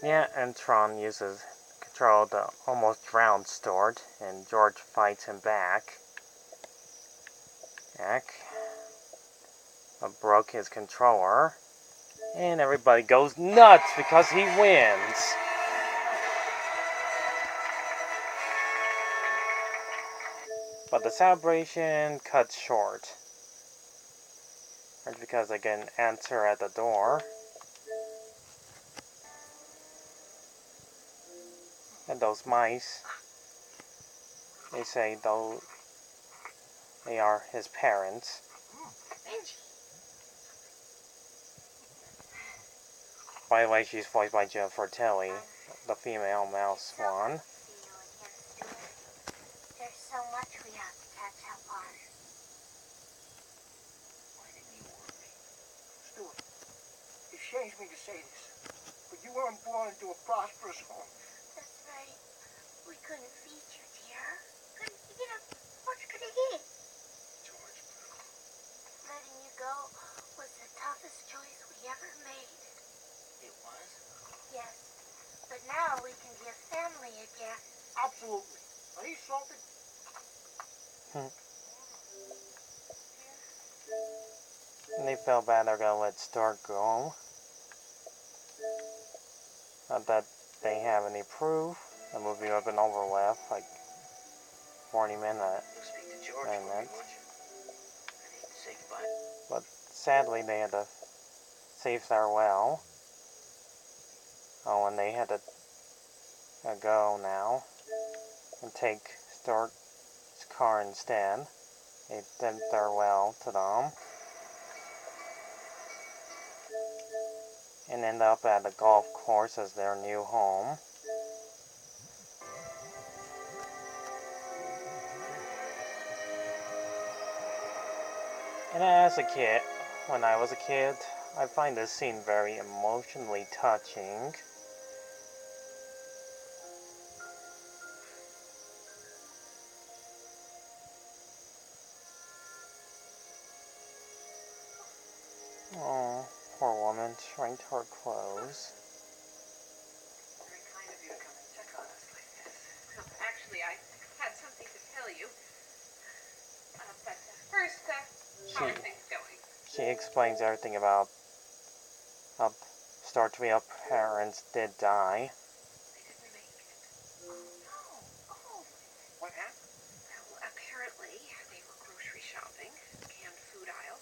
Yeah, and Tron uses control the almost drowned Stuart, and George fights him back. But broke his controller, and everybody goes nuts because he wins. But the celebration cuts short. It's because they get an answer at the door. And those mice, they say though they are his parents. By the way, she's voiced by Jill Fortelli, the female mouse swan. There's so much we have to catch up on. Why didn't you warn me? Stuart, it shames me to say this, but you weren't born into a prosperous home. That's right. We couldn't feed you, dear. What could it eat? George, Letting you go was the toughest choice we ever made. it was? Yes. But now we can be a family again. Absolutely. Are you salted? And they feel bad they're gonna let Stuart go. Not that they have any proof. The movie would have been over with, like 40 minutes. You'll speak to George for me, won't you? I need to say goodbye. But sadly, they had to say farewell. Oh, and they had to go now and take Stuart's car instead. They said farewell to them. And end up at the golf course as their new home. And as a kid, when I was a kid, I find this scene very emotionally touching. Oh, poor woman trying to her clothes. Very kind of you to come and check on us like this. Well, actually, I had something to tell you. But first, how are things going? She explains everything about how Stuart's real parents did die. They didn't make it. Oh, no. Oh. What happened? Well, apparently, they were grocery shopping, canned food aisle.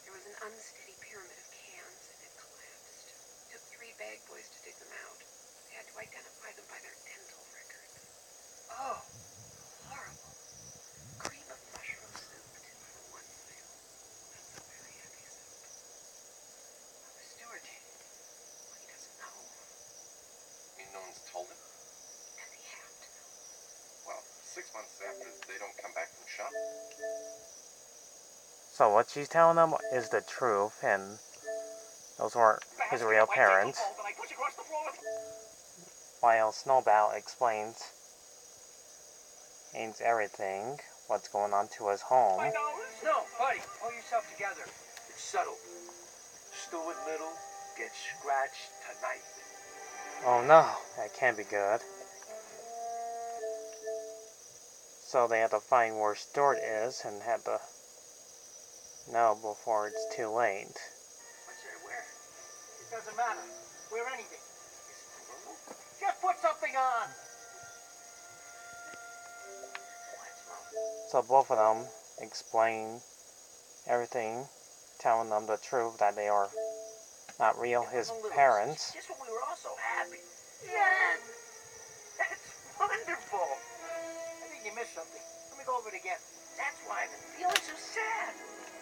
There was an unsteady pyramid of cans, and it collapsed. It took 3 bag boys to dig them out. They had to identify them by their dental records. Oh. Horrible. Cream of mushroom soup, 2 for 1 sale. That's a very heavy soup. Stuart, well, he doesn't know. You mean no one's told him? Does he have to know? Well, 6 months after they don't come back from shopping. So what she's telling them is the truth, and those weren't his real parents. While Snowball explains everything, what's going on to his home. No, buddy, pull yourself together. It's settled. Stuart Little gets scratched tonight. Oh no, that can't be good. So they had to find where Stuart is and had to know before it's too late. What should I wear? It doesn't matter. Wear anything. Just put something on. So both of them explain everything, telling them the truth that they are not real his parents. Just when we were all so happy. Yes! That's wonderful. I think you missed something. Let me go over it again. That's why I've been feeling so sad.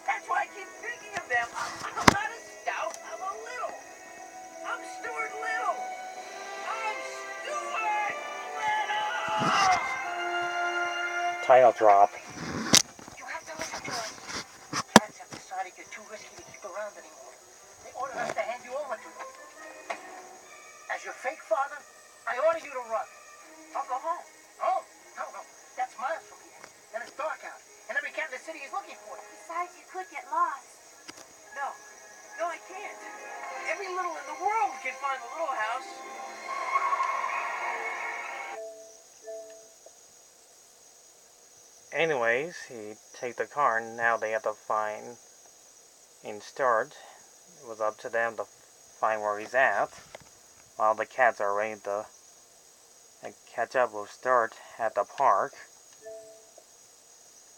That's why I keep thinking of them. I'm not a stout. I'm a little. I'm Stuart Little. I'm Stuart Little! Title drop. You have to listen to us. Cats have decided you're too risky to keep around anymore. They ordered us to hand you over to them. As your fake father, I order you to run. I'll go home. Home? No, no. That's miles from here. And it's dark out. And every cat in the city is looking for you. Besides, you could get lost. No. No, I can't. Every little in the world can find a little house. anyways, he take the car, and now they have to find and Stuart. It was up to them to find where he's at, while the cats are ready to catch up with Stuart at the park.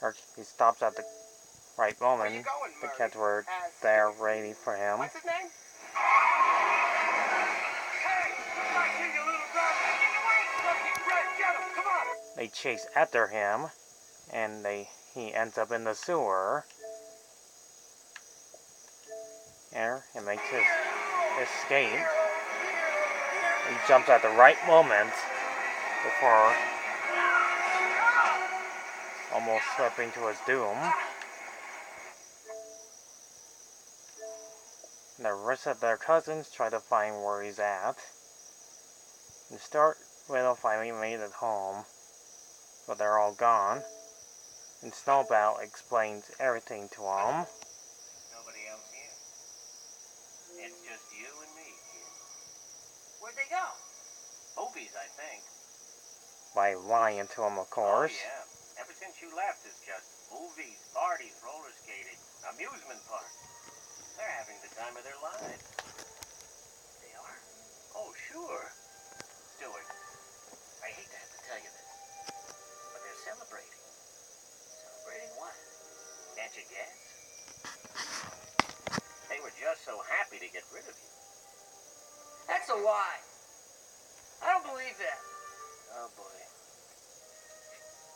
Or he stops at the right moment. The cats were there ready for him. What's his name? Hey! Back here, you little bastard! Get away! Looking red, get him! Come on! They chase after him, and he ends up in the sewer. And makes his escape. He jumps at the right moment before almost slipping to his doom. And the rest of their cousins try to find where he's at. And Stuart Little finally made it home, but they're all gone. And Snowball explains everything to him. Nobody else here. It's just you and me, kid. Where'd they go? Movies, I think. By lying to him, of course. Oh, yeah. Ever since you left, it's just movies, parties, roller skating, amusement park. They're having the time of their lives. They are? Oh, sure. Stuart, I hate to have to tell you this, but they're celebrating. Celebrating what? Can't you guess? They were just so happy to get rid of you. That's a lie. I don't believe that. Oh, boy.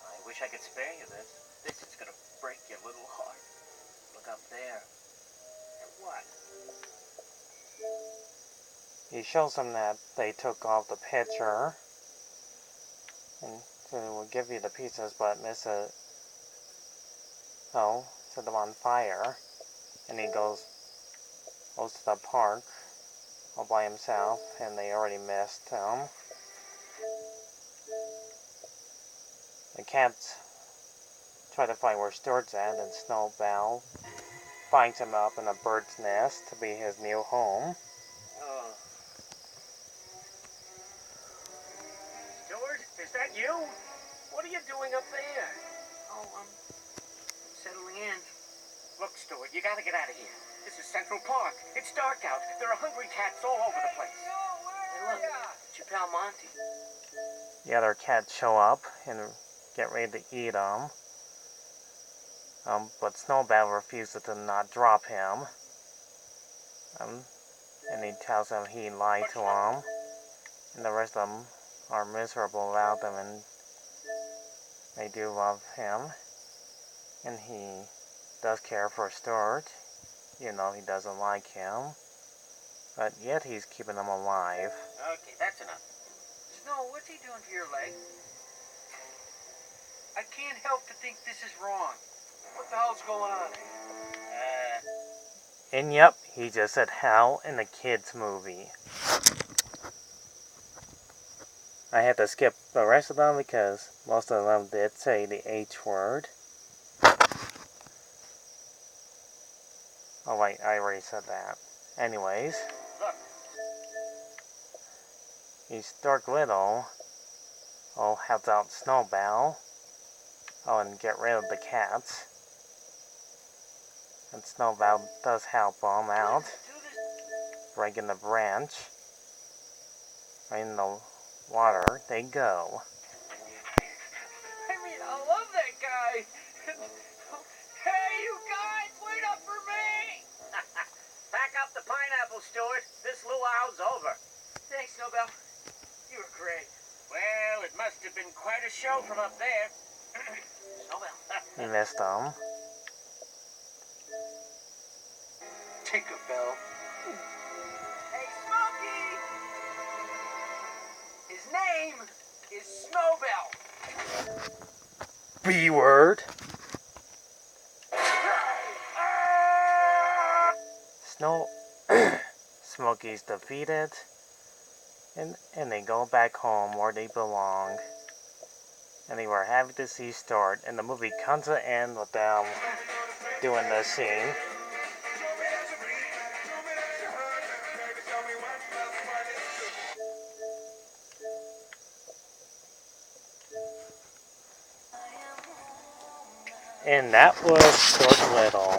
I wish I could spare you this. This is gonna break your little heart. Look up there. And what? He shows them that they took off the picture. And so it will give you the pieces, but set them on fire. And he goes to the park all by himself, and they already missed him. The cats try to find where Stuart's at, and Snowball finds him up in a bird's nest to be his new home. Oh. Stuart, is that you? What are you doing up there? Oh, I'm settling in. Look, Stuart, you gotta get out of here. This is Central Park. It's dark out. There are hungry cats all over the place. Hey, look, it's your pal Monty. The other cats show up and get ready to eat him. But Snowball refuses to not drop him. And he tells him he lied to him. And the rest of them are miserable about him, and they do love him. And he does care for Stuart, even though he doesn't like him. But yet he's keeping him alive. Okay, that's enough. Snow, what's he doing to your leg? I can't help to think this is wrong. What the hell's going on? And yep, he just said hell in the kids' movie. I had to skip the rest of them because most of them did say the H word. Oh wait, I already said that. Anyways, he's Stuart Little. Helps out Snowball. And get rid of the cats. And Snowball does help them out. Breaking the branch. Right in the water they go. I mean, I love that guy. Hey, you guys, wait up for me! Pack up the pineapple, Stuart. This luau's over. Thanks, Snowbell. You were great. Well, it must have been quite a show from up there. Snowbell. He missed them. Tinkerbell. Hey, Smokey! His name is Snowbell. B-word. Smokey's defeated. And they go back home where they belong. And they were happy to see Stuart. And the movie comes to an end with them doing this scene. And that was Stuart Little.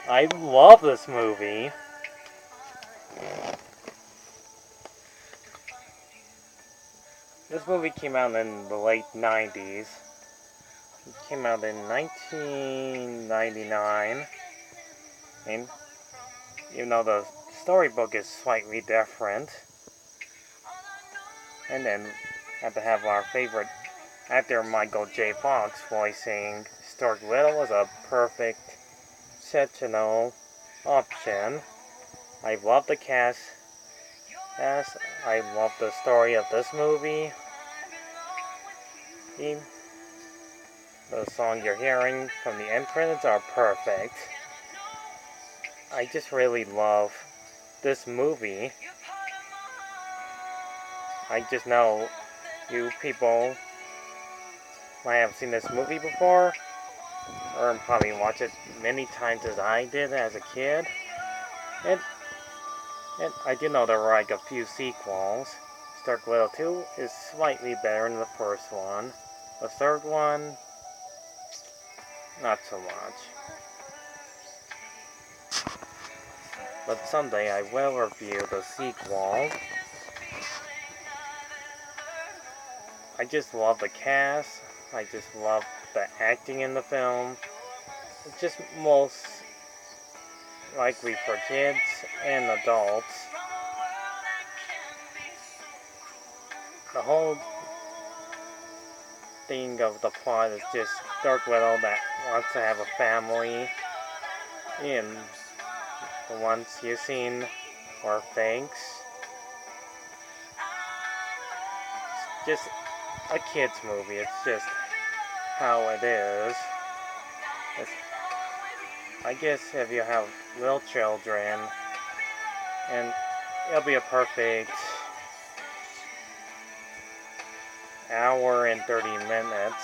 I love this movie. This movie came out in the late 90s. It came out in 1999. And even though the storybook is slightly different. And then had to have our favorite actor Michael J. Fox voicing Stuart Little was a perfect exceptional option. I love the cast. Yes, I love the story of this movie. The song you're hearing from the end credits are perfect. I just really love this movie. I just know you people might have seen this movie before, or probably watched it many times as I did as a kid. And I do know there were like a few sequels. Stuart Little 2 is slightly better than the first one. The third one, not so much. But someday I will review the sequel. I just love the cast. I just love the acting in the film. It's just most likely for kids and adults. The whole thing of the plot is just Stuart Little that wants to have a family, and the ones you've seen are fakes. It's just a kid's movie. It's just how it is. I guess if you have little children, and it'll be a perfect hour and 30 minutes.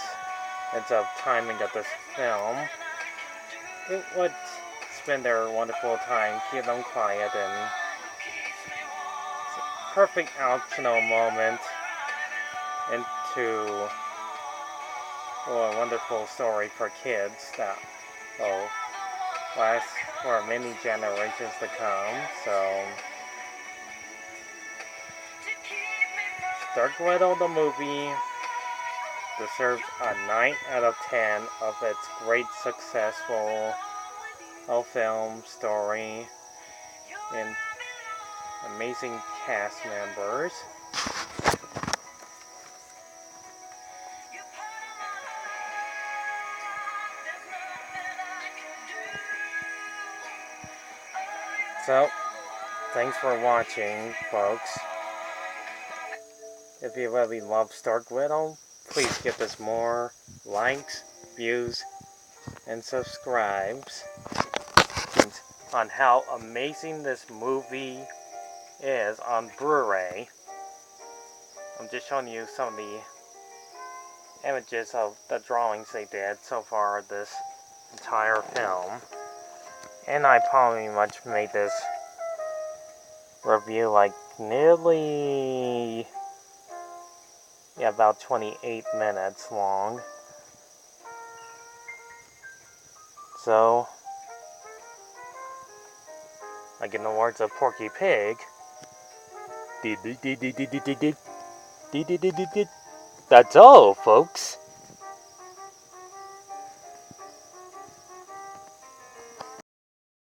It's of timing of this film. It would spend their wonderful time, keep them quiet, and it's a perfect optional moment into a wonderful story for kids that will last for many generations to come. So, Stuart Little the movie deserves a 9 out of 10 of its great successful film story and amazing cast members. So, thanks for watching, folks. If you really love Stuart Little, please give us more likes, views, and subscribes on how amazing this movie is on Blu-ray. I'm just showing you some of the images of the drawings they did so far this entire film. And I probably much made this review like nearly about 28 minutes long. So, like in the words of Porky Pig, that's all, folks.